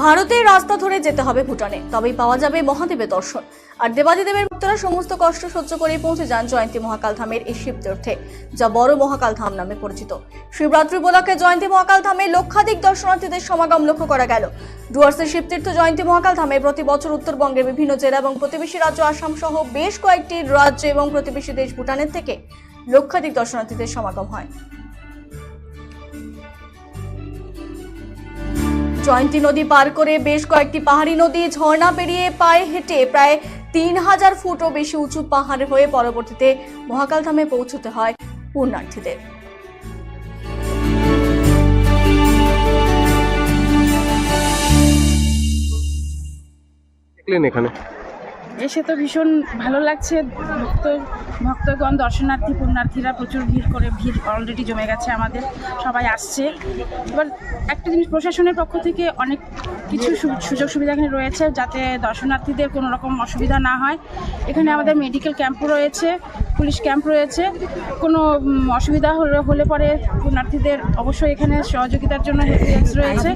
ভারতের রাস্তা ধরে যেতে হবে ভুটানে, তবেই পাওয়া যাবে মহাদেবের দর্শন। আর দেবাদিদেবের ভক্তরা সমস্ত কষ্ট সহ্য করে পৌঁছে যান জয়ন্তী মহাকাল ধামের এই শিবতীর্থে, যা বড় মহাকাল ধাম নামে পরিচিত। শিবরাত্রি উপলক্ষে জয়ন্তী মহাকাল ধামে লক্ষাধিক দর্শনার্থীদের সমাগম লক্ষ্য করা গেল। ডুয়ার্সের শিবতীর্থ জয়ন্তী মহাকাল ধামে প্রতি বছর উত্তরবঙ্গের বিভিন্ন জেলা এবং প্রতিবেশী রাজ্য আসাম সহ বেশ কয়েকটি রাজ্য এবং প্রতিবেশী দেশ ভুটানের থেকে লক্ষাধিক দর্শনার্থীদের সমাগম হয়। জয়ন্তী নদী পার করে বেশ কয়েকটি পাহাড়ি নদী ঝর্ণা পেরিয়ে পায়ে হেঁটে প্রায় 3000 ফুটও বেশি উঁচু পাহাড় হয়ে পরবর্তীতে মহাকাল ধামে পৌঁছতে হয় পুণ্যার্থীদের। এখানে এসে তো ভীষণ ভালো লাগছে। ভক্তগণ, দর্শনার্থী, পুণ্যার্থীরা প্রচুর ভিড় অলরেডি জমে গেছে, আমাদের সবাই আসছে। এবার একটা জিনিস, প্রশাসনের পক্ষ থেকে অনেক কিছু সুযোগ সুবিধা এখানে রয়েছে যাতে দর্শনার্থীদের কোনো রকম অসুবিধা না হয়। এখানে আমাদের মেডিকেল ক্যাম্পও রয়েছে, পুলিশ ক্যাম্প রয়েছে। কোনো অসুবিধা হলে পরে পুণ্যার্থীদের অবশ্যই এখানে সহযোগিতার জন্য হেল্প ডেস্ক রয়েছে।